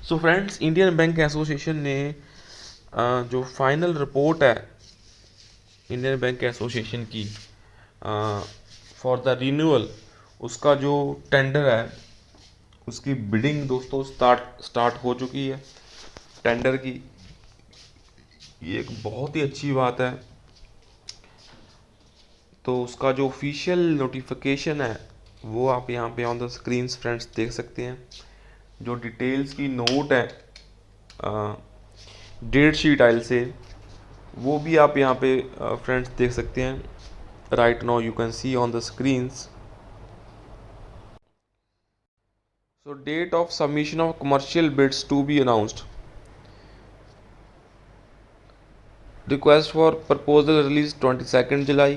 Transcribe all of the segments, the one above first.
So friends, Indian bank association ने जो final report है इंडियन बैंक एसोसिएशन की फॉर द रिन्यूअल, उसका जो टेंडर है उसकी बिडिंग दोस्तों स्टार्ट हो चुकी है टेंडर की। ये एक बहुत ही अच्छी बात है। तो उसका जो ऑफिशियल नोटिफिकेशन है वो आप यहाँ पे ऑन द स्क्रीन फ्रेंड्स देख सकते हैं। जो डिटेल्स की नोट है डेट शीट आइल से, वो भी आप यहाँ पे फ्रेंड्स देख सकते हैं। Right now you can see on the screens. So date of submission of commercial bids to be announced. Request for proposal release 22nd July.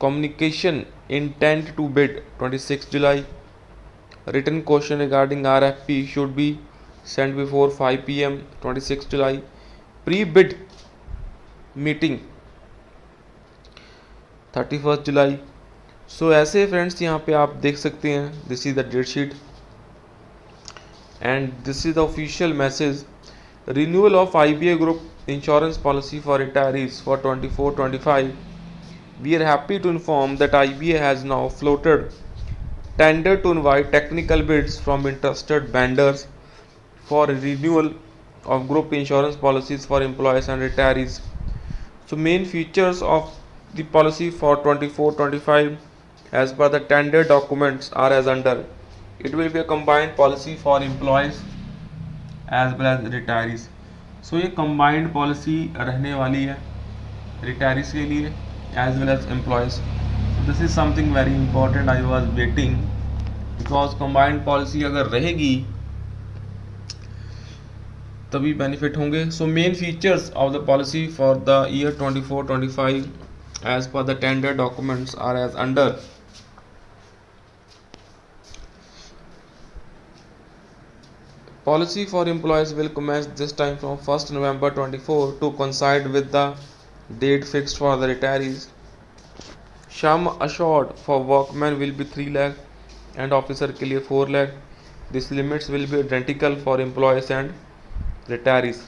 Communication intent to bid 26th July. Written question regarding RFP should be sent before 5 p.m. 26th July. Pre-bid meeting 31st July. So ऐसे friends यहाँ पे आप देख सकते हैं, this is the date sheet and this is the official message. Renewal of IBA group insurance policy for retirees for 24-25. We are happy to inform that IBA has now floated tender to invite technical bids from interested vendors for renewal of group insurance policies for employees and retirees. So main features of the policy for 24-25 as per the tender documents are as under. It will be a combined policy for employees as well as retirees. So ये combined policy रहने वाली है retirees के लिए as well as employees. So this is something very important. I was waiting because combined policy अगर रहेगी तभी benefit होंगे. So main features of the policy for the year 24-25 as per the tender documents are as under. Policy for employees will commence this time from 1st November 24 to coincide with the date fixed for the retirees. Sum assured for workmen will be 3 lakh and officer के लिए 4 lakh. These limits will be identical for employees and retirees.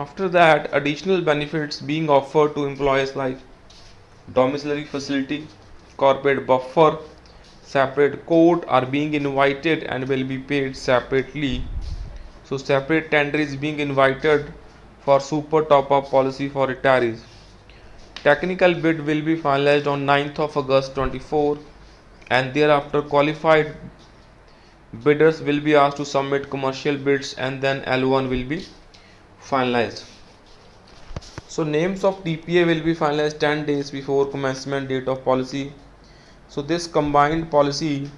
After that, additional benefits being offered to employees like domiciliary facility, corporate buffer, separate court are being invited and will be paid separately. So separate tender is being invited for super top up policy for retirees. Technical bid will be finalized on 9th of August 24 and thereafter qualified bidders will be asked to submit commercial bids and then L1 will be finalized. So names of TPA will be finalized 10 days before commencement date of policy. So this combined policy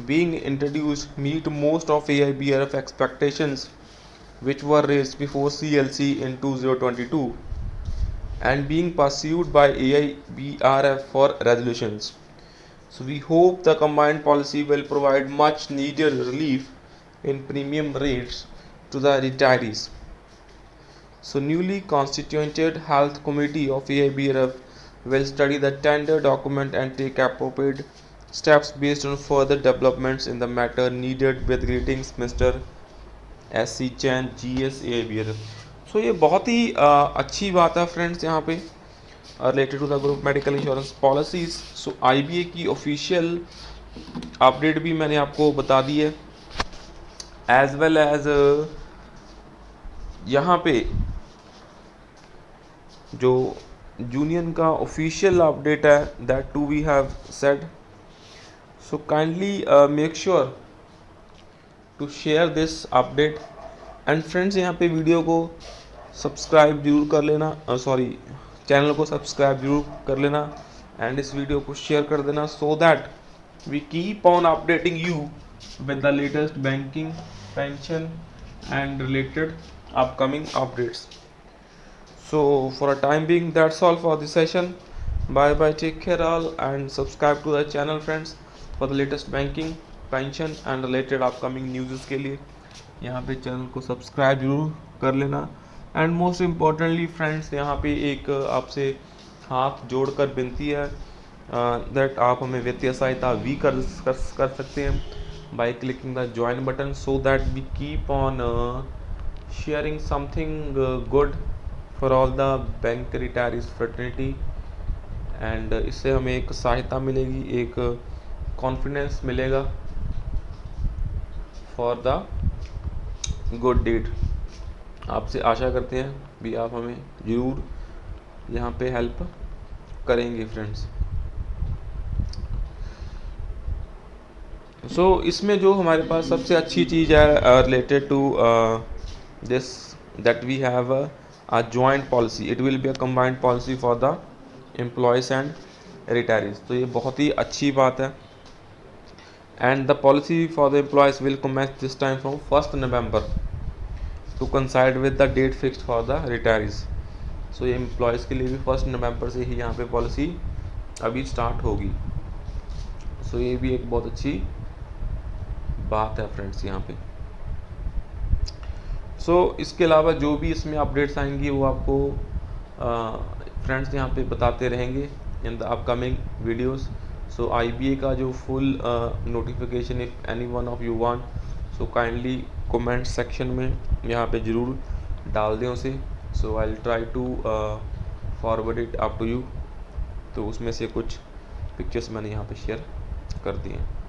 being introduced meet most of AIBRF expectations which were raised before CLC in 2022 and being pursued by AIBRF for resolutions. So we hope the combined policy will provide much needed relief in premium rates to the retirees. So newly constituted health committee of AIBRF will study the tender document and take appropriate steps based on further developments in the matter. Needed with greetings Mr. SC Chan GS AIBRF. सो ये बहुत ही अच्छी बात है friends यहाँ पे related to the group medical insurance policies. So IBA की official update भी मैंने आपको बता दी है एज वेल एज यहाँ पे जो यूनियन का ऑफिशियल अपडेट है that too we have said. So kindly make sure to share this update and friends यहाँ पे वीडियो को सब्सक्राइब जरूर कर लेना, सॉरी चैनल को सब्सक्राइब जरूर कर लेना एंड इस वीडियो को शेयर कर देना so that we keep on updating you with the latest banking, pension and related upcoming updates. So for a time being that's all for this session. Bye bye, take care all and subscribe to the channel friends for the latest banking, pension and related upcoming news के लिए यहाँ पे channel को subscribe जरूर कर लेना. And most importantly friends यहाँ पे एक आपसे हाथ जोड़कर विनती है दैट आप हमें वित्तीय सहायता भी कर सकते हैं. by clicking the join button so that we keep on sharing something good for all the bank retirees fraternity, and इससे हमें एक सहायता मिलेगी, एक कॉन्फिडेंस मिलेगा फॉर द गुड डीड। आपसे आशा करते हैं भी आप हमें ज़रूर यहाँ पे हेल्प करेंगे फ्रेंड्स। सो इसमें जो हमारे पास सबसे अच्छी चीज़ है related to this, that we have a joint policy, it will be a combined policy for the employees and retirees. तो ये बहुत ही अच्छी बात है। And the policy for the employees will commence this time from 1 November to coincide with the date fixed for the retirees. So ये employees के लिए भी 1 नवंबर से ही यहाँ पे पॉलिसी अभी स्टार्ट होगी। सो ये भी एक बहुत अच्छी बात है फ्रेंड्स यहाँ पे। सो इसके अलावा जो भी इसमें अपडेट्स आएंगी वो आपको फ्रेंड्स यहाँ पे बताते रहेंगे in the upcoming videos. So IBA का जो full notification, if any one of you want, so kindly comment section में यहाँ पे ज़रूर डाल दें उसे। So I will try to forward it up to you. तो उसमें से कुछ पिक्चर्स मैंने यहाँ पे शेयर कर दिए हैं।